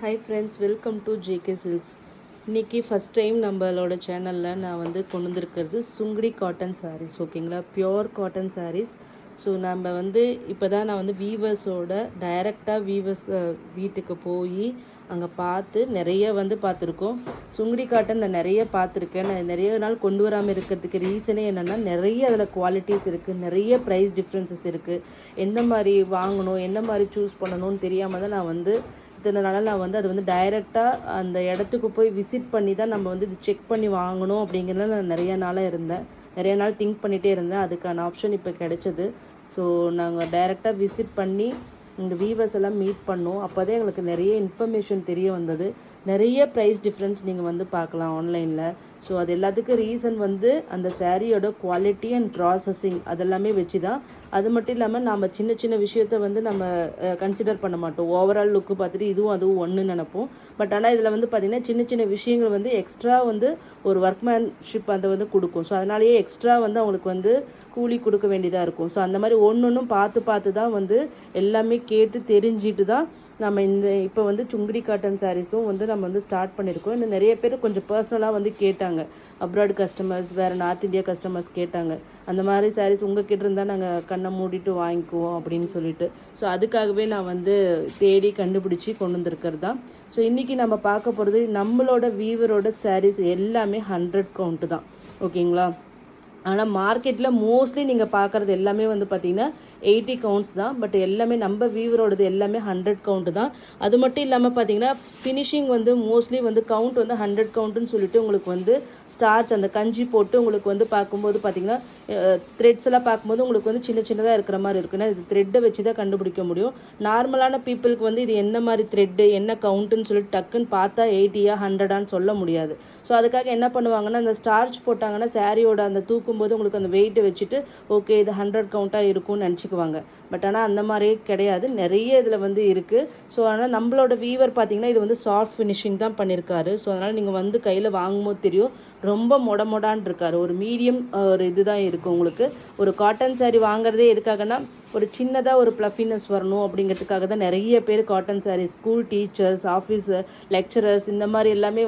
Hi friends, welcome to JK silks. இன்றைக்கி first time நம்மளோட சேனலில் நான் கொண்டு வந்திருக்கிறது சுங்குடி காட்டன் சாரீஸ். ஓகேங்களா, பியோர் காட்டன் சாரீஸ். ஸோ நம்ம இப்போ தான் நான் வீவர்ஸோட டைரெக்டாக வீவர்ஸ் வீட்டுக்கு போய் அங்கே பார்த்து நிறைய பார்த்துருக்கோம். சுங்குடி காட்டன் நான் நிறைய பார்த்துருக்கேன். நான் நிறைய நாள் கொண்டு வராமல் இருக்கிறதுக்கு ரீசனே என்னென்னா, நிறைய அதில் குவாலிட்டிஸ் இருக்குது, நிறைய ப்ரைஸ் டிஃப்ரென்சஸ் இருக்குது. எந்த மாதிரி வாங்கணும், எந்த மாதிரி சூஸ் பண்ணணும்னு தெரியாமல் தான் நான் இத்தனை நாளாக நான் அது டைரெக்டாக அந்த இடத்துக்கு போய் விசிட் பண்ணி தான் நம்ம இது செக் பண்ணி வாங்கணும் அப்படிங்கிறத நான் நிறைய நாளாக இருந்தேன். நிறைய நாள் திங்க் பண்ணிகிட்டே இருந்தேன். அதுக்கான ஆப்ஷன் இப்போ கிடைச்சது. ஸோ நாங்கள் டைரெக்டாக விசிட் பண்ணி இங்கே வீவர்ஸ் எல்லாம் மீட் பண்ணோம். அப்போ தான் எங்களுக்கு நிறைய இன்ஃபர்மேஷன் தெரிய வந்தது. நிறைய ப்ரைஸ் டிஃப்ரென்ஸ் நீங்கள் பார்க்கலாம் ஆன்லைனில். ஸோ அது எல்லாத்துக்கும் ரீசன் அந்த சாரியோட குவாலிட்டி அண்ட் ப்ராசஸிங் அதெல்லாமே வச்சு தான். அது மட்டும் இல்லாமல் நம்ம சின்ன சின்ன விஷயத்த நம்ம கன்சிடர் பண்ண மாட்டோம். ஓவரால் லுக்கு பார்த்துட்டு இதுவும் அதுவும் ஒன்றுன்னு நினைப்போம். பட் ஆனால் இதில் பார்த்திங்கன்னா சின்ன சின்ன விஷயங்கள் எக்ஸ்ட்ரா ஒரு ஒர்க்மேன்ஷிப் அதை கொடுக்கும். ஸோ அதனாலேயே எக்ஸ்ட்ரா அவங்களுக்கு கூலி கொடுக்க வேண்டியதாக இருக்கும். ஸோ அந்த மாதிரி ஒன்றும் பார்த்து தான் எல்லாமே கேட்டு தெரிஞ்சிட்டு தான் நம்ம இப்போ சுங்குடி காட்டன் சாரீஸும் நம்ம ஸ்டார்ட் பண்ணியிருக்கோம். இன்னும் நிறைய பேர் கொஞ்சம் பர்சனலாக கேட்டாங்க. அப்ராட் கஸ்டமர்ஸ், வேறு நார்த் இந்தியா கஸ்டமர்ஸ் கேட்டாங்க, அந்த மாதிரி சாரீஸ் உங்கள் கிட்ட இருந்தால் நாங்கள் கண்ணை மூடிட்டு வாங்கிக்குவோம் அப்படின்னு சொல்லிட்டு. ஸோ அதுக்காகவே நான் தேடி கண்டுபிடிச்சி கொண்டு வந்திருக்கிறது தான். ஸோ இன்றைக்கி நம்ம பார்க்க போகிறது நம்மளோட வீவரோட சாரீஸ் எல்லாமே 100 கவுண்ட்டு தான். ஓகேங்களா, ஆனால் மார்க்கெட்டில் மோஸ்ட்லி நீங்கள் பார்க்குறது எல்லாமே பார்த்திங்கன்னா 80 கவுண்ட்ஸ் தான். பட் எல்லாமே நம்ம வீவரோடது எல்லாமே 100 கவுண்ட்டு தான். அது மட்டும் இல்லாமல் பார்த்திங்கன்னா ஃபினிஷிங் மோஸ்ட்லி கவுண்ட் 100 கவுண்ட்டுன்னு சொல்லிட்டு உங்களுக்கு ஸ்டார்ச் அந்த கஞ்சி போட்டு உங்களுக்கு பார்க்கும்போது பார்த்திங்கன்னா த்ரெட்ஸ் எல்லாம் பார்க்கும்போது உங்களுக்கு சின்ன சின்னதாக இருக்கிற மாதிரி இருக்குன்னா இது த்ரெட்டை வச்சு தான் கண்டுபிடிக்க முடியும். நார்மலான பீப்புளுக்கு இது என்ன மாதிரி த்ரெட்டு என்ன கவுண்ட்டுன்னு சொல்லிட்டு டக்குன்னு பார்த்தா 80யா 100ஆன்னு சொல்ல முடியாது. ஸோ அதுக்காக என்ன பண்ணுவாங்கன்னா, அந்த ஸ்டார்ச் போட்டாங்கன்னா சாரியோட அந்த தூக்கும்போது உங்களுக்கு அந்த வெயிட்டை வச்சுட்டு ஓகே இது 100 கவுண்ட்டாக இருக்கும்னு நினச்சிக்குவாங்க. பட் ஆனால் அந்த மாதிரியே கிடையாது, நிறைய இதில் இருக்குது. ஸோ அதனால் நம்மளோட வீவர் பார்த்திங்கன்னா இது சாஃப்ட் ஃபினிஷிங் தான் பண்ணியிருக்காரு. ஸோ அதனால் நீங்கள் கையில் வாங்கும்போது தெரியும், ரொம்ப மொடான் இருக்காரு. ஒரு மீடியம் ஒரு இதுதான் இருக்கும் உங்களுக்கு. ஒரு காட்டன் சாரீ வாங்குறதே எதுக்காகனா ஒரு சின்னதாக ஒரு ப்ளஃபினஸ் வரணும் அப்படிங்கிறதுக்காக தான் நிறைய பேர் cotton sari school teachers, office lecturers இந்த மாதிரி எல்லாமே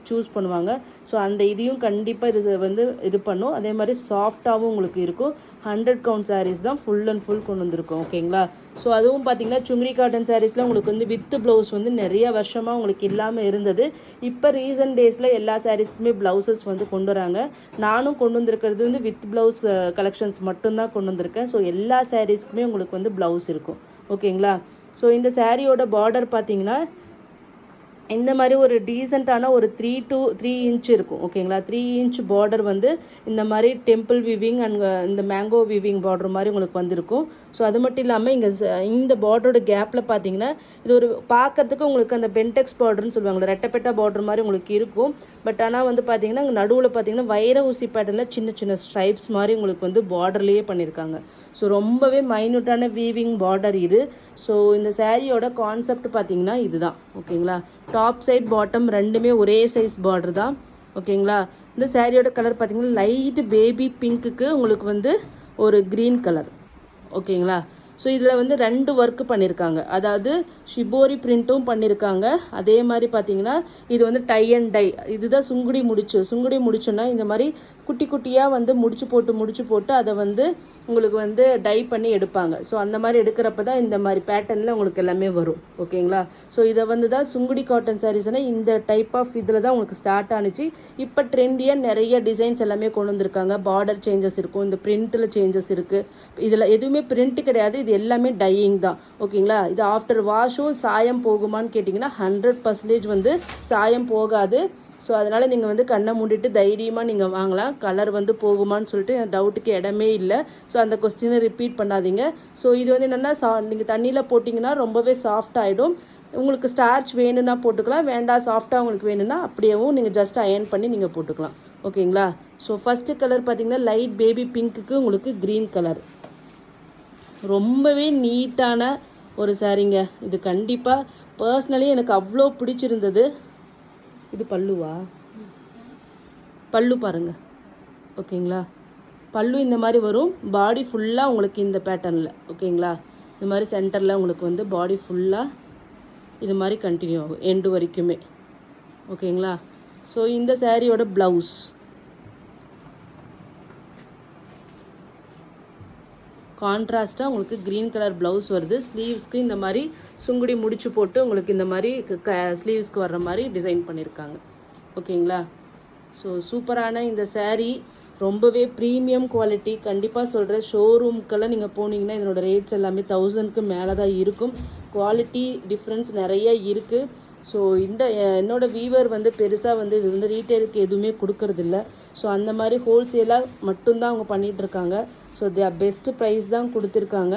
சூஸ் பண்ணுவாங்க. ஸோ அந்த இதையும் கண்டிப்பாக இது இது பண்ணும். அதே மாதிரி சாஃப்டாகவும் உங்களுக்கு இருக்கும். 100 கவுண்ட் சாரீஸ் தான் ஃபுல் அண்ட் ஃபுல் கொண்டு வந்திருக்கும். ஓகேங்களா, ஸோ அதுவும் பார்த்திங்கன்னா சுங்குடி காட்டன் சாரீஸில் உங்களுக்கு வித் ப்ளவுஸ் நிறைய வருஷமாக உங்களுக்கு இல்லாமல் இருந்தது. இப்போ ரீசன்ட் டேஸில் எல்லா சாரீஸ்க்குமே ப்ளவுசஸ் கொண்டு வராங்க. நானும் கொண்டு வந்திருக்கிறது வித் ப்ளவுஸ் கலெக்ஷன்ஸ் மட்டும்தான் கொண்டு வந்திருக்கேன். ஸோ எல்லா சாரீஸ்க்குமே உங்களுக்கு ப்ளவுஸ் இருக்கும். ஓகேங்களா, ஸோ இந்த சாரியோட பார்டர் பார்த்திங்கன்னா இந்த மாதிரி ஒரு டீசெண்டான ஒரு 3 to 3 இன்ச் இருக்கும். ஓகேங்களா, 3 இன்ச் பார்டர் இந்த மாதிரி டெம்பிள் வீவிங் அண்ட் இந்த மேங்கோ வீவிங் பார்டர் மாதிரி உங்களுக்கு வந்திருக்கும். ஸோ அது மட்டும் இல்லாமல் இங்கே இந்த பார்டரோட கேப்பில் பார்த்தீங்கன்னா இது ஒரு பார்க்கறதுக்கு உங்களுக்கு அந்த பென்டெக்ஸ் பார்டர்னு சொல்லுவாங்க, ரெட்டப்பெட்டா பார்டர் மாதிரி உங்களுக்கு இருக்கும். பட் ஆனால் பார்த்தீங்கன்னா இங்கே நடுவில் பார்த்தீங்கன்னா வைர ஊசி பேட்டர்னில் சின்ன சின்ன ஸ்ட்ரைப்ஸ் மாதிரி உங்களுக்கு பார்டர்லேயே பண்ணியிருக்காங்க. ஸோ ரொம்பவே மைன்யூட்டான வீவிங் பார்டர் இது. ஸோ இந்த சாரியோட கான்செப்ட் பார்த்தீங்கன்னா இதுதான். ஓகேங்களா, டாப் சைட் பாட்டம் ரெண்டுமே ஒரே சைஸ் பார்டர் தான். ஓகேங்களா, இந்த சாரியோட கலர் பார்த்தீங்கன்னா லைட் பேபி பிங்க்குக்கு உங்களுக்கு ஒரு க்ரீன் கலர். ஓகேங்களா, ஸோ இதில் 2 ஒர்க்கு பண்ணியிருக்காங்க. அதாவது ஷிபோரி பிரிண்ட்டும் பண்ணியிருக்காங்க. அதே மாதிரி பார்த்தீங்கன்னா இது டை அண்ட் டை. இதுதான் சுங்குடி முடிச்சோன்னா இந்த மாதிரி குட்டி குட்டியாக முடிச்சு போட்டு அதை உங்களுக்கு டை பண்ணி எடுப்பாங்க. ஸோ அந்த மாதிரி எடுக்கிறப்ப தான் இந்த மாதிரி பேட்டர்னில் உங்களுக்கு எல்லாமே வரும். ஓகேங்களா, ஸோ இதை தான் சுங்குடி காட்டன் சாரீஸ்னால் இந்த டைப் ஆஃப் இதில் தான் உங்களுக்கு ஸ்டார்ட் ஆனிச்சு. இப்போ ட்ரெண்டியாக நிறைய டிசைன்ஸ் எல்லாமே கொண்டு வந்திருக்காங்க. பார்டர் சேஞ்சஸ் இருக்கும், இந்த பிரிண்ட்டில் சேஞ்சஸ் இருக்குது. இதில் எதுவுமே பிரிண்ட் கிடையாது, இது எல்லாமே டையிங் தான். ஓகேங்களா, இது ஆஃப்டர் வாஷும் சாயம் போகுமான்னு கேட்டிங்கன்னா 100% சாயம் போகாது. ஸோ அதனால் நீங்கள் கண்ணை மூடிட்டு தைரியமாக நீங்கள் வாங்கலாம். கலர் போகுமான்னு சொல்லிட்டு டவுட்டுக்கு இடமே இல்லை. ஸோ அந்த கொஸ்டினை ரிப்பீட் பண்ணாதீங்க. ஸோ இது என்னென்னா நீங்கள் தண்ணியில் போட்டிங்கன்னா ரொம்பவே சாஃப்ட் ஆகிடும். உங்களுக்கு ஸ்டார்ச் வேணும்னா போட்டுக்கலாம், வேண்டாம் சாஃப்டாக உங்களுக்கு வேணும்னா அப்படியேவும் நீங்கள் ஜஸ்ட் அயர்ன் பண்ணி நீங்கள் போட்டுக்கலாம். ஓகேங்களா, ஸோ ஃபஸ்ட்டு கலர் பார்த்திங்கன்னா லைட் பேபி பிங்க்குக்கு உங்களுக்கு க்ரீன் கலர். ரொம்பவே நீட்டான ஒரு சாரீங்க இது. கண்டிப்பாக பர்சனலி எனக்கு அவ்வளோ பிடிச்சிருந்தது. இது பல்லு பாருங்கள். ஓகேங்களா, பல்லு இந்த மாதிரி வரும். பாடி ஃபுல்லாக உங்களுக்கு இந்த பேட்டர்னில். ஓகேங்களா, இந்த மாதிரி சென்டரில் உங்களுக்கு பாடி ஃபுல்லாக இது மாதிரி கண்டினியூ ஆகும் எண்டு வரைக்குமே. ஓகேங்களா? ஸோ இந்த சாரியோட ப்ளவுஸ் கான்ட்ராஸ்ட்டாக உங்களுக்கு க்ரீன் கலர் ப்ளவுஸ் வருது. ஸ்லீவ்ஸ்க்கு இந்த மாதிரி சுங்குடி முடிச்சு போட்டு உங்களுக்கு இந்த மாதிரி ஸ்லீவ்ஸ்க்கு வர்ற மாதிரி டிசைன் பண்ணியிருக்காங்க. ஓகேங்களா? ஸோ சூப்பரான இந்த சாரீ ரொம்பவே ப்ரீமியம் குவாலிட்டி. கண்டிப்பாக சொல்கிறேன், ஷோரூம்க்கெல்லாம் நீங்கள் போனீங்கன்னா இதனோட ரேட்ஸ் எல்லாமே 1000க்கு மேலே தான் இருக்கும். குவாலிட்டி டிஃப்ரென்ஸ் நிறைய இருக்குது. ஸோ இந்த என்னோடய வீவர் வந்து பெருசாக வந்து இது வந்து ரீட்டெயிலுக்கு எதுவுமே கொடுக்கறதில்ல. ஸோ அந்த மாதிரி ஹோல்சேலாக மட்டும்தான் அவங்க பண்ணிகிட்ருக்காங்க. ஸோ பெஸ்ட்டு ப்ரைஸ் தான் கொடுத்துருக்காங்க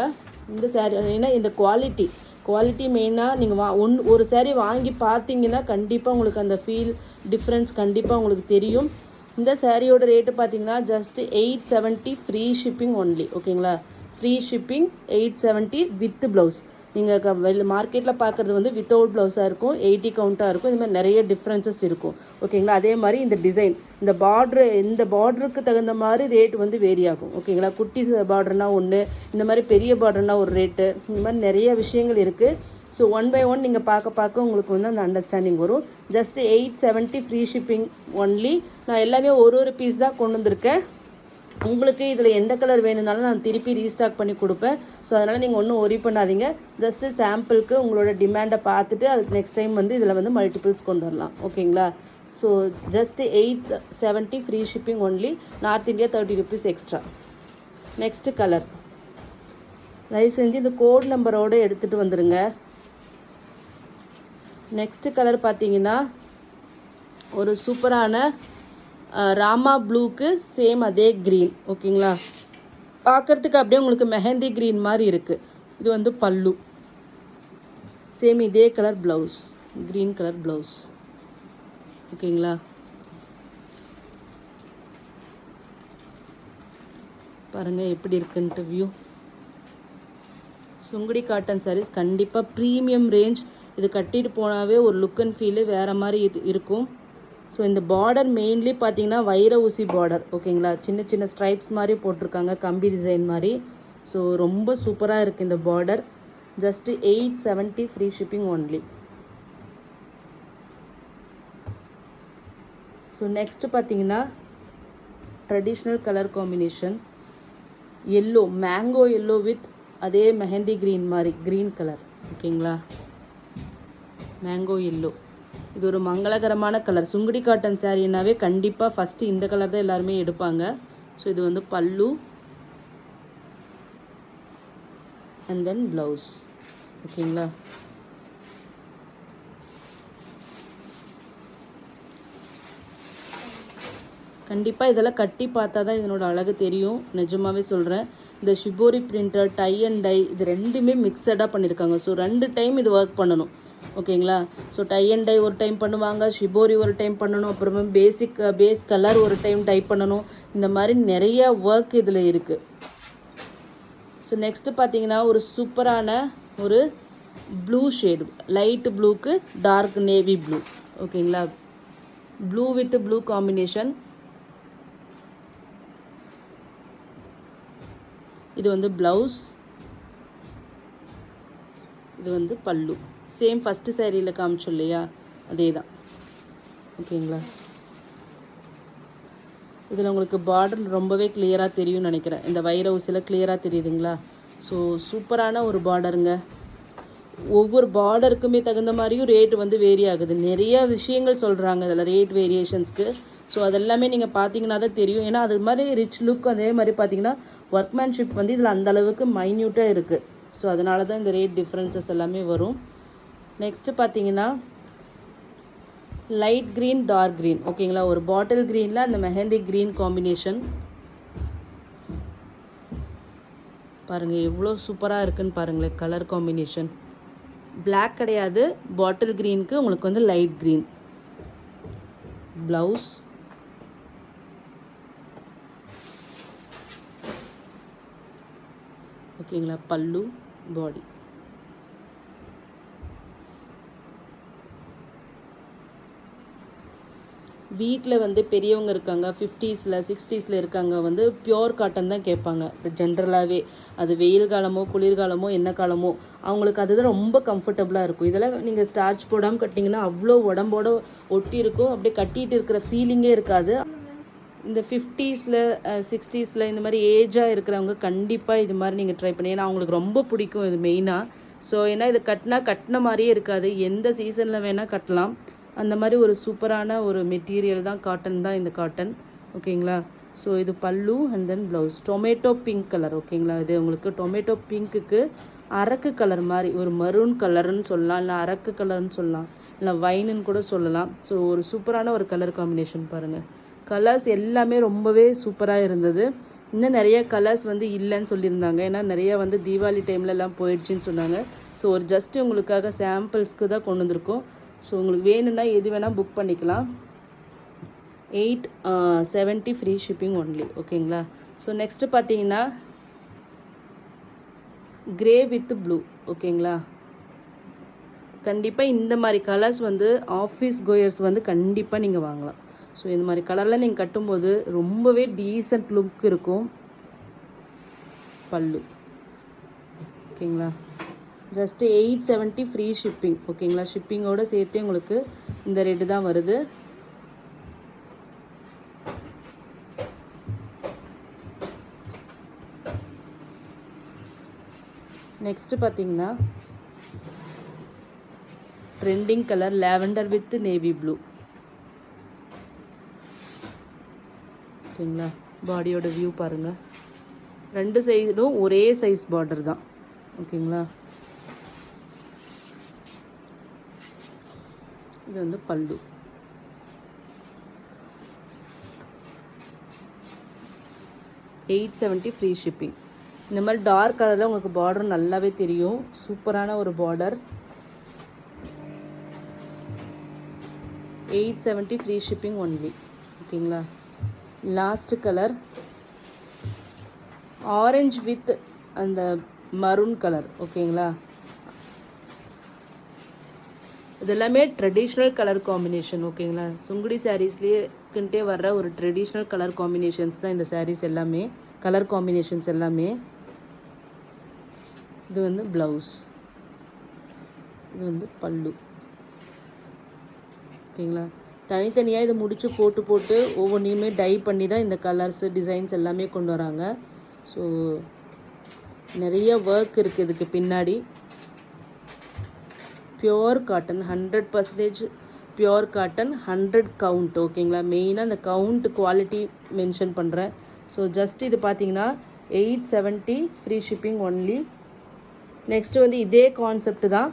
இந்த சாரீ. ஏன்னா இந்த குவாலிட்டி மெயினாக நீங்கள் ஒரு சாரீ வாங்கி பார்த்தீங்கன்னா கண்டிப்பாக உங்களுக்கு அந்த ஃபீல் டிஃப்ரென்ஸ் கண்டிப்பாக உங்களுக்கு தெரியும். இந்த சாரியோட ரேட்டு பார்த்தீங்கன்னா ஜஸ்ட் 870 ஃப்ரீ ஷிப்பிங் ஒன்லி. ஓகேங்களா? Free shipping 870 with blouse. நீங்கள் மார்க்கெட்டில் பார்க்குறது வந்து வித்தவுட் ப்ளவுஸாக இருக்கும், 80 கவுண்ட்டாக இருக்கும். இது மாதிரி நிறைய டிஃப்ரென்சஸ் இருக்கும். ஓகேங்களா? அதே மாதிரி இந்த டிசைன், இந்த பார்டருக்கு தகுந்த மாதிரி ரேட் வந்து வேரி ஆகும். ஓகேங்களா? குட்டி பார்டர்னால் ஒன்று, இந்த மாதிரி பெரிய பார்டர்னால் ஒரு ரேட்டு, இந்த மாதிரி நிறைய விஷயங்கள் இருக்குது. ஸோ ஒன் பை ஒன் நீங்கள் பார்க்க உங்களுக்கு வந்து அந்த அண்டர்ஸ்டாண்டிங் வரும். Just 870 free shipping only. நான் எல்லாமே ஒரு பீஸ் தான் கொண்டு வந்திருக்கேன். உங்களுக்கு இதில் எந்த கலர் வேணும்னாலும் நான் திருப்பி ரீஸ்டாக் பண்ணி கொடுப்பேன். ஸோ அதனால் நீங்கள் ஒன்றும் ஒரி பண்ணாதீங்க. ஜஸ்ட்டு சாம்பிளுக்கு உங்களோட டிமாண்டை பார்த்துட்டு அதுக்கு நெக்ஸ்ட் டைம் வந்து இதில் வந்து மல்டிபிள்ஸ் கொண்டு வரலாம். ஓகேங்களா? So just 870 free shipping only. North India 30 rupees extra. Next colour தயவு செஞ்சு இந்த கோட் நம்பரோடு எடுத்துகிட்டு வந்துடுங்க. நெக்ஸ்ட்டு கலர் பார்த்தீங்கன்னா ஒரு சூப்பரான ராமா ப்ளூக்கு சேம் அதே க்ரீன். ஓகேங்களா? பார்க்குறதுக்கு அப்படியே உங்களுக்கு மெஹந்தி க்ரீன் மாதிரி இருக்குது. இது வந்து பல்லு. சேம் இதே colour blouse, green colour blouse. ஓகேங்களா? பாருங்கள் எப்படி இருக்குன்ட்டு வியூ. சுங்குடி காட்டன் சாரீஸ் கண்டிப்பாக ப்ரீமியம் ரேஞ்ச். இது கட்டிட்டு போனாவே ஒரு லுக் அண்ட் ஃபீலு வேறு மாதிரி இருக்கும். ஸோ இந்த பார்டர் மெயின்லி பார்த்தீங்கன்னா வைர ஊசி பார்டர். ஓகேங்களா? சின்ன சின்ன ஸ்ட்ரைப்ஸ் மாதிரி போட்டிருக்காங்க, கம்பி டிசைன் மாதிரி. ஸோ ரொம்ப சூப்பராக இருக்குது இந்த border. Just 870 free shipping only. So next பார்த்தீங்கன்னா traditional colour combination yellow, mango yellow with அதே மெஹந்தி க்ரீன் மாதிரி க்ரீன் கலர். ஓகேங்களா? மேங்கோ எல்லோ இது ஒரு மங்களகரமான கலர். சுங்குடி காட்டன் சாரீனாவே கண்டிப்பாக ஃபஸ்ட்டு இந்த கலர் தான் எல்லாருமே எடுப்பாங்க. ஸோ இது வந்து பல்லு அண்ட் தென் ப்ளவுஸ். ஓகேங்களா? கண்டிப்பாக இதெல்லாம் கட்டி பார்த்தா தான் இதனோட அழகு தெரியும். நிஜமாகவே சொல்கிறேன். இந்த shibori printer, tie and dye இது ரெண்டுமே மிக்சடாக பண்ணியிருக்காங்க. ஸோ 2 டைம் இது ஒர்க் பண்ணணும். ஓகேங்களா? ஸோ டை அண்ட் டை ஒரு டைம் பண்ணுவாங்க, ஷிபோரி ஒரு டைம் பண்ணணும், அப்புறமா பேஸ் கலர் ஒரு டைம் டை பண்ணணும். இந்த மாதிரி நிறைய ஒர்க் இதில் இருக்குது. ஸோ நெக்ஸ்ட்டு பார்த்தீங்கன்னா ஒரு சூப்பரான ஒரு ப்ளூ ஷேடு, லைட் ப்ளூக்கு டார்க் நேவி ப்ளூ. ஓகேங்களா? Blue with blue combination. இது வந்து ப்ளவுஸ், இது வந்து பல்லு. சேம் ஃபஸ்ட்டு சாரியில் காமிச்சோம் இல்லையா, அதே தான். ஓகேங்களா? இதில் உங்களுக்கு பார்டர் ரொம்பவே கிளியராக தெரியும்னு நினைக்கிறேன். இந்த வைர ஊசியில் கிளியராக தெரியுதுங்களா? ஸோ சூப்பரான ஒரு பார்டருங்க. ஒவ்வொரு பார்டருக்குமே தகுந்த மாதிரியும் ரேட் வந்து வேரி ஆகுது. நிறைய விஷயங்கள் சொல்கிறாங்க இதில் ரேட் வேரியேஷன்ஸ்க்கு. ஸோ அதெல்லாமே நீங்கள் பார்த்தீங்கன்னா தான் தெரியும். ஏன்னா அது மாதிரி ரிச் லுக், அதே மாதிரி பார்த்தீங்கன்னா ஒர்க்மேன்ஷிப் வந்து இதில் அந்தளவுக்கு மைன்யூட்டாக இருக்குது. ஸோ அதனால தான் இந்த ரேட் டிஃப்ரென்சஸ் எல்லாமே வரும். நெக்ஸ்ட்டு பார்த்தீங்கன்னா லைட் க்ரீன், டார்க் க்ரீன். ஓகேங்களா? ஒரு பாட்டில் க்ரீனில் அந்த மெஹந்தி க்ரீன் காம்பினேஷன். பாருங்கள் எவ்வளோ சூப்பராக இருக்குன்னு பாருங்களேன் கலர் காம்பினேஷன். பிளாக் கிடையாது, பாட்டில் க்ரீனுக்கு உங்களுக்கு வந்து லைட் க்ரீன். ப்ளவுஸ், ஓகேங்களா? பல்லு, பாடி. வீட்டில் வந்து பெரியவங்க இருக்காங்க, 50ஸ்ல 60ஸ்ல இருக்காங்க வந்து பியோர் காட்டன் தான் கேட்பாங்க ஜென்ரலாகவே. அது வெயில் காலமோ குளிர்காலமோ என்ன காலமோ அவங்களுக்கு அதுதான் ரொம்ப கம்ஃபர்டபுளாக இருக்கும். இதெல்லாம் நீங்கள் ஸ்டார்ச் போடாமல் கட்டிங்கன்னா அவ்வளோ உடம்போட ஒட்டி இருக்கும். அப்படியே கட்டிகிட்டு இருக்கிற ஃபீலிங்கே இருக்காது. இந்த 50ஸ்ல 60ஸ்ல இந்த மாதிரி ஏஜாக இருக்கிறவங்க கண்டிப்பாக இது மாதிரி நீங்கள் ட்ரை பண்ணி, ஏன்னா அவங்களுக்கு ரொம்ப பிடிக்கும் இது மெயினாக. ஸோ ஏன்னா இது கட்டின மாதிரியே இருக்காது, எந்த சீசனில் வேணால் கட்டலாம். அந்த மாதிரி ஒரு சூப்பரான ஒரு மெட்டீரியல் தான் காட்டன் தான் இந்த காட்டன். ஓகேங்களா. ஸோ இது பல்லு and then blouse tomato pink colour. ஓகேங்களா. இது உங்களுக்கு டொமேட்டோ பிங்க்குக்கு அரக்கு கலர் மாதிரி ஒரு மரூன் கலர்னு சொல்லலாம், இல்லை அரக்கு கலர்னு சொல்லலாம், இல்லை வைனுன்னு கூட சொல்லலாம். ஸோ ஒரு சூப்பரான ஒரு கலர் காம்பினேஷன் பாருங்கள். கலர்ஸ் எல்லாமே ரொம்பவே சூப்பராக இருந்தது. இன்னும் நிறைய கலர்ஸ் வந்து இல்லைன்னு சொல்லியிருந்தாங்க, ஏன்னா நிறைய வந்து தீபாவளி டைம்லலாம் போயிடுச்சுன்னு சொன்னாங்க. ஸோ ஒரு ஜஸ்ட்டு உங்களுக்காக சாம்பிள்ஸ்க்கு தான் கொண்டு வந்திருக்கோம். ஸோ உங்களுக்கு வேணும்னா எது வேணால் புக் பண்ணிக்கலாம். 870 ஃப்ரீ ஷிப்பிங் ஒன்லி. ஓகேங்களா. ஸோ நெக்ஸ்ட்டு பார்த்தீங்கன்னா கிரே வித் ப்ளூ. ஓகேங்களா. கண்டிப்பாக இந்த மாதிரி கலர்ஸ் வந்து ஆஃபீஸ் கோயர்ஸ் வந்து கண்டிப்பாக நீங்கள் வாங்கலாம். ஸோ இந்த மாதிரி கலரில் நீங்கள் கட்டும்போது ரொம்பவே டீசெண்ட் லுக் இருக்கும். பல்லு. ஓகேங்களா. Just 870 free shipping. ஓகேங்களா. ஷிப்பிங்கோடு சேர்த்து உங்களுக்கு இந்த ரேட்டு தான் வருது. நெக்ஸ்ட்டு பார்த்தீங்கன்னா trending colour lavender with navy blue. ஓகேங்களா. பாடியோட வியூ பாருங்கள். ரெண்டு சைடும் ஒரே சைஸ் பார்டர் தான். ஓகேங்களா. இது வந்து பல்லு. $870 ஃப்ரீ ஷிப்பிங். இந்த மாதிரி டார்க் கலரில் உங்களுக்கு பார்டர் நல்லாவே தெரியும். சூப்பரான ஒரு பார்டர். 870 free shipping only. ஓகேங்களா. லாஸ்ட் கலர் ஆரஞ்சு வித் அந்த மரூன் கலர். ஓகேங்களா. இதெல்லாமே ட்ரெடிஷ்னல் கலர் காம்பினேஷன். ஓகேங்களா. சுங்குடி சாரீஸ்லேயே வர்ற ஒரு ட்ரெடிஷ்னல் கலர் காம்பினேஷன்ஸ் தான் இந்த சாரீஸ் எல்லாமே, கலர் காம்பினேஷன்ஸ் எல்லாமே. இது வந்து ப்ளவுஸ், இது வந்து பல்லு. ஓகேங்களா. தனித்தனியாக இதை முடிச்சு போட்டு ஒவ்வொன்றையுமே டை பண்ணி தான் இந்த கலர்ஸ் டிசைன்ஸ் எல்லாமே கொண்டு வராங்க. ஸோ நிறைய ஒர்க் இருக்குது இதுக்கு பின்னாடி. Pure cotton 100% pure cotton 100 count. ஓகேங்களா. மெயினாக அந்த கவுண்ட் குவாலிட்டி மென்ஷன் பண்ணுறேன். ஸோ ஜஸ்ட் இது பார்த்தீங்கன்னா 870 ஃப்ரீ ஷிப்பிங் ஒன்லி. நெக்ஸ்ட்டு வந்து இதே கான்செப்ட் தான்.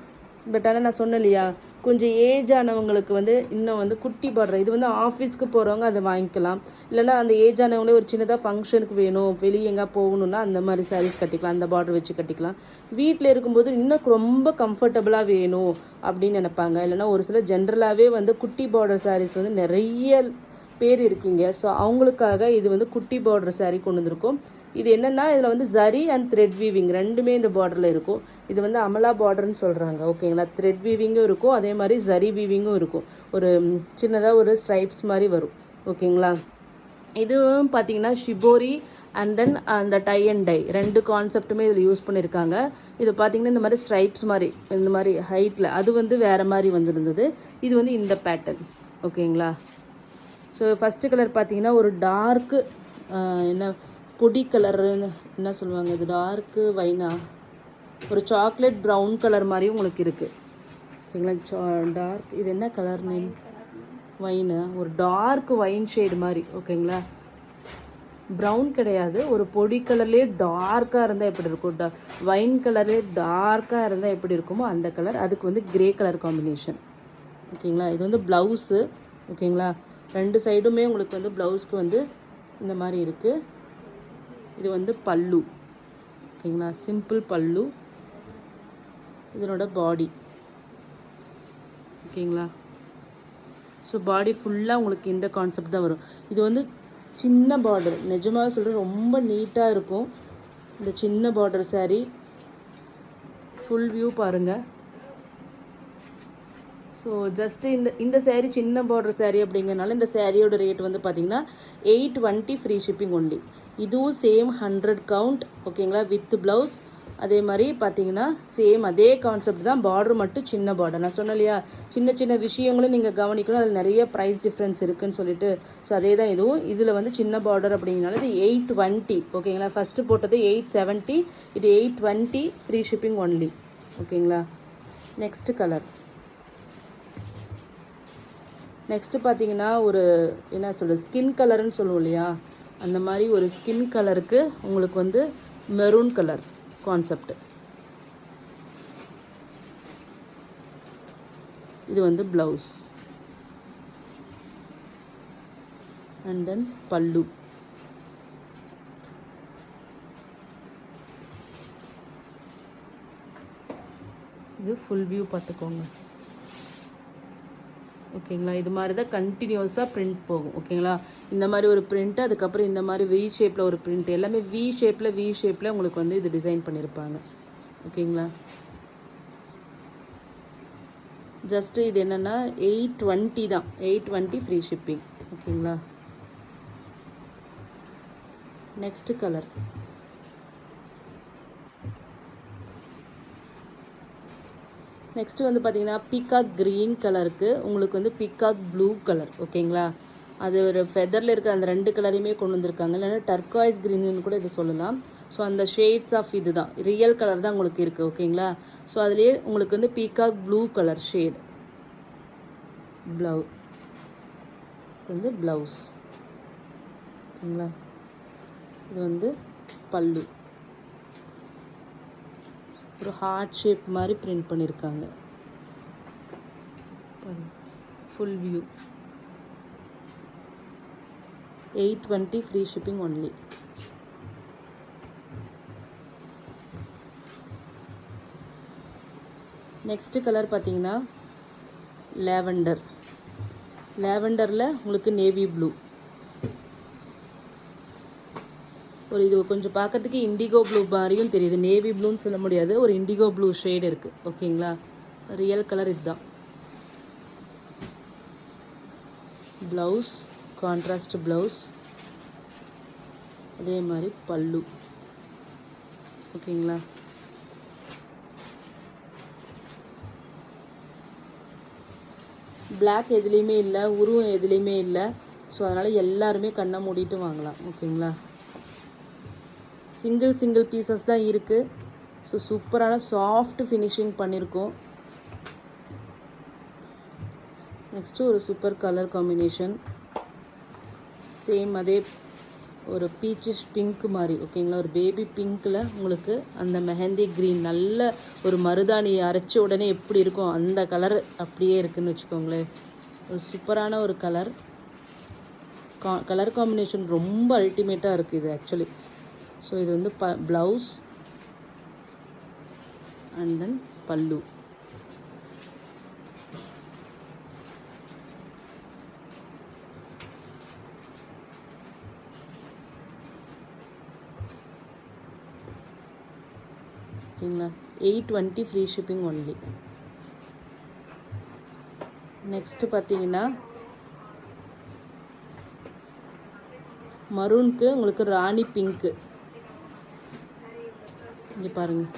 பட் ஆனால் நான் சொன்னேன் இல்லையா, கொஞ்சம் ஏஜ் ஆனவங்களுக்கு வந்து இன்னும் வந்து குட்டி பார்டர், இது வந்து ஆஃபீஸ்க்கு போகிறவங்க அதை வாங்கிக்கலாம். இல்லைனா அந்த ஏஜ் ஆனவங்களே ஒரு சின்னதாக ஃபங்க்ஷனுக்கு வேணும், வெளியே எங்கே போகணுன்னா அந்த மாதிரி சாரீஸ் கட்டிக்கலாம், அந்த பார்டர் வச்சு கட்டிக்கலாம். வீட்டில் இருக்கும்போது இன்னும் ரொம்ப கம்ஃபர்டபுளாக வேணும் அப்படின்னு நினைப்பாங்க. இல்லைனா ஒரு சில ஜென்ரலாகவே வந்து குட்டி பார்டர் சாரீஸ் வந்து நிறைய பேர் இருக்கீங்க. ஸோ அவங்களுக்காக இது வந்து குட்டி பார்டர் சாரீ கொண்டு வந்திருக்கும். இது என்னென்னா இதில் வந்து ஜரி அண்ட் த்ரெட் வீவிங் ரெண்டுமே இந்த பார்டரில் இருக்கும். இது வந்து அமலா பார்டர்னு சொல்கிறாங்க. ஓகேங்களா. த்ரெட் வீவிங்கும் இருக்கும், அதே மாதிரி ஜரி வீவிங்கும் இருக்கும். ஒரு சின்னதாக ஒரு ஸ்ட்ரைப்ஸ் மாதிரி வரும். ஓகேங்களா. இதுவும் பார்த்தீங்கன்னா ஷிபோரி அண்ட் தென் அந்த டை அண்ட் டை ரெண்டு கான்செப்ட்டுமே இதில் யூஸ் பண்ணியிருக்காங்க. இது பார்த்தீங்கன்னா இந்த மாதிரி ஸ்ட்ரைப்ஸ் மாதிரி இந்த மாதிரி ஹைட்டில் அது வந்து வேறு மாதிரி வந்துருந்தது. இது வந்து இந்த பேட்டர்ன். ஓகேங்களா. ஸோ ஃபஸ்ட்டு கலர் பார்த்தீங்கன்னா ஒரு டார்க்கு என்ன பொடி கலருன்னு என்ன சொல்லுவாங்க, இது டார்க்கு வைனா, ஒரு சாக்லேட் ப்ரௌன் கலர் மாதிரியும் உங்களுக்கு இருக்குது. ஓகேங்களா. டார்க் இது என்ன கலர் நேம், வைனு, ஒரு டார்க் வைன் ஷேடு மாதிரி. ஓகேங்களா. ப்ரௌன் கிடையாது, ஒரு பொடி கலர்லேயே டார்க்காக இருந்தால் எப்படி இருக்கும், வைன் கலர்லேயே டார்க்காக இருந்தால் எப்படி இருக்குமோ அந்த கலர். அதுக்கு வந்து கிரே கலர் காம்பினேஷன். ஓகேங்களா. இது வந்து ப்ளவுஸு. ஓகேங்களா. ரெண்டு சைடுமே உங்களுக்கு வந்து ப்ளவுஸ்க்கு வந்து இந்த மாதிரி இருக்குது. இது வந்து பல்லு. ஓகேங்களா. சிம்பிள் பல்லு. இதனோட பாடி. ஓகேங்களா. ஸோ பாடி ஃபுல்லாக உங்களுக்கு இந்த கான்செப்ட் தான் வரும். இது வந்து சின்ன பார்டர், நிஜமாக சொல்கிறேன் ரொம்ப நீட்டாக இருக்கும் இந்த சின்ன பார்டர் சாரீ. ஃபுல் வியூ பாருங்கள். ஸோ ஸோ ஜஸ்ட்டு இந்த சேரீ சின்ன பார்டர் சேரீ அப்படிங்கிறனால இந்த சேரீயோட ரேட் வந்து பார்த்தீங்கன்னா 820 ஃப்ரீ ஷிப்பிங் ஒன்லி. இதுவும் சேம் 100 கவுண்ட் ஓகேங்களா, வித் ப்ளவுஸ். அதே மாதிரி பார்த்தீங்கன்னா சேம் அதே கான்செப்ட் தான், பார்டர் மட்டும் சின்ன பார்டர். நான் சொன்னேன் இல்லையா, சின்ன சின்ன விஷயங்களும் நீங்கள் கவனிக்கணும், அதில் நிறைய ப்ரைஸ் டிஃப்ரென்ஸ் இருக்குதுன்னு சொல்லிட்டு. ஸோ அதே தான் இதுவும், இதில் வந்து சின்ன பார்டர் அப்படிங்கிறனால இது 820 ஓகேங்களா. ஃபஸ்ட்டு போட்டது 870, இது 820 ஃப்ரீ ஷிப்பிங் ஒன்லி ஓகேங்களா. Next colour. நெக்ஸ்ட்டு பார்த்தீங்கன்னா ஒரு என்ன சொல்கிறது, ஸ்கின் கலருன்னு சொல்லுவோம் இல்லையா, அந்த மாதிரி ஒரு ஸ்கின் கலருக்கு உங்களுக்கு வந்து மெரூன் கலர் கான்செப்ட். இது வந்து ப்ளவுஸ் அண்ட் தென் பல்லு. இது ஃபுல் வியூ பார்த்துக்கோங்க ஓகேங்களா. இது மாதிரி தான் கண்டினியூஸாக பிரிண்ட் போகும் ஓகேங்களா. இந்த மாதிரி ஒரு பிரிண்ட், அதுக்கப்புறம் இந்த மாதிரி வி ஷேப்பில் ஒரு பிரிண்ட், எல்லாமே வி ஷேப்பில் உங்களுக்கு வந்து இது டிசைன் பண்ணியிருப்பாங்க ஓகேங்களா. ஜஸ்ட்டு இது என்னென்னா 820 தான், 820 ஃப்ரீ ஷிப்பிங் ஓகேங்களா. Next colour. நெக்ஸ்ட்டு வந்து பார்த்தீங்கன்னா பீகாக் க்ரீன் கலருக்கு உங்களுக்கு வந்து பீகாக் ப்ளூ கலர் ஓகேங்களா. அது ஒரு ஃபெதரில் இருக்கிற அந்த 2 கலரையுமே கொண்டு வந்திருக்காங்க, இல்லைன்னா டர்காய்ஸ் க்ரீன்னு கூட இதை சொல்லலாம். ஸோ அந்த ஷேட்ஸ் ஆஃப் இது தான், ரியல் கலர் தான் உங்களுக்கு இருக்குது ஓகேங்களா. ஸோ அதுலேயே உங்களுக்கு வந்து பீகாக் ப்ளூ கலர் ஷேட் வந்து ப்ளவுஸ் ஓகேங்களா. இது வந்து பல்லு, ஒரு ஹார்ட் ஷேப் மாதிரி பிரிண்ட் பண்ணியிருக்காங்க. Full view 820 free shipping only. Next colour பார்த்தீங்கன்னா லேவெண்டரில் உங்களுக்கு நேவி ப்ளூ. ஒரு இது கொஞ்சம் பார்க்கறதுக்கு இண்டிகோ ப்ளூ மாதிரியும் தெரியுது, நேவி ப்ளூன்னு சொல்ல முடியாது, ஒரு இண்டிகோ ப்ளூ ஷேடு இருக்குது ஓகேங்களா. ரியல் கலர் இதுதான். ப்ளவுஸ் கான்ட்ராஸ்ட் ப்ளவுஸ், அதே மாதிரி பல்லு ஓகேங்களா. பிளாக் எதுலேயுமே இல்லை, உருவம் எதுலேயுமே இல்லை. ஸோ அதனால் எல்லாருமே கண்ணை மூடிட்டு வாங்கலாம் ஓகேங்களா. சிங்கிள் பீசஸ் தான் இருக்குது. ஸோ சூப்பரான சாஃப்ட் ஃபினிஷிங் பண்ணியிருக்கோம். நெக்ஸ்ட்டு ஒரு சூப்பர் கலர் காம்பினேஷன், சேம் அதே ஒரு பீச்சிஷ் பிங்க் மாதிரி ஓகேங்களா. ஒரு பேபி பிங்க்கில் உங்களுக்கு அந்த மெஹந்தி க்ரீன், நல்ல ஒரு மருதாணி அரைச்ச உடனே எப்படி இருக்கும் அந்த கலர் அப்படியே இருக்குதுன்னு வச்சுக்கோங்களேன். ஒரு சூப்பரான ஒரு கலர் காம்பினேஷன், ரொம்ப அல்டிமேட்டாக இருக்குது இது ஆக்சுவலி. ஸோ இது வந்து ப்ளவுஸ் அண்ட் தென் பல்லு. ஓகேங்களா. 820 ஃப்ரீ ஷிப்பிங் ஒன்லி. நெக்ஸ்ட்டு பார்த்தீங்கன்னா மரூனுக்கு உங்களுக்கு ராணி பிங்க்கு. இங்கே பாருங்கள்,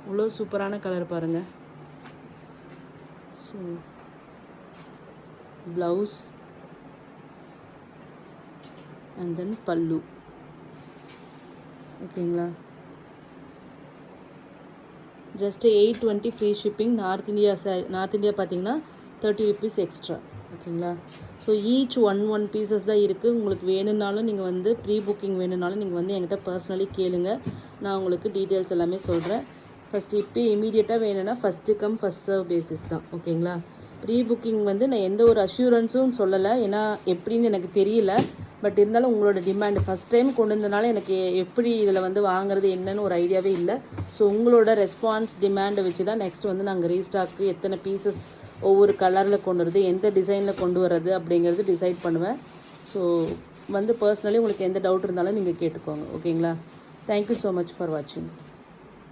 இவ்வளோ சூப்பரான கலர் பாருங்கள். ஸோ ப்ளவுஸ் அண்ட் தென் பல்லு ஓகேங்களா. Just 820 free shipping. North India பார்த்தீங்கன்னா 30 rupees எக்ஸ்ட்ரா ஓகேங்களா. ஸோ ஈச் ஒன் பீசஸ் தான் இருக்குது. உங்களுக்கு வேணும்னாலும் நீங்கள் வந்து ப்ரீ புக்கிங் வேணும்னாலும் நீங்கள் வந்து என்கிட்ட பர்சனலி கேளுங்க, நான் உங்களுக்கு டீட்டெயில்ஸ் எல்லாமே சொல்கிறேன். ஃபஸ்ட்டு இப்போ இமீடியட்டாக வேணும்னா first come first serve basis தான் ஓகேங்களா. ப்ரீ புக்கிங் வந்து நான் எந்த ஒரு அஷ்யூரன்ஸும் சொல்லலை, ஏன்னா எப்படின்னு எனக்கு தெரியல. பட் இருந்தாலும் உங்களோட டிமாண்ட் ஃபஸ்ட் டைம் கொண்டு வந்ததுனால எனக்கு எப்படி இதில் வந்து வாங்குறது என்னன்னு ஒரு ஐடியாவே இல்லை. ஸோ உங்களோட ரெஸ்பான்ஸ் டிமாண்டை வச்சு தான் நெக்ஸ்ட் வந்து நாங்கள் ரீஸ்டாக்கு எத்தனை பீசஸ் ஒவ்வொரு கலரில் கொண்டு வரது, எந்த டிசைனில் கொண்டு வர்றது அப்படிங்கிறது டிசைட் பண்ணுவேன். ஸோ வந்து பர்சனலி உங்களுக்கு எந்த டவுட் இருந்தாலும் நீங்கள் கேட்டுக்கோங்க ஓகேங்களா. தேங்க்யூ ஸோ மச் ஃபார் வாட்சிங்.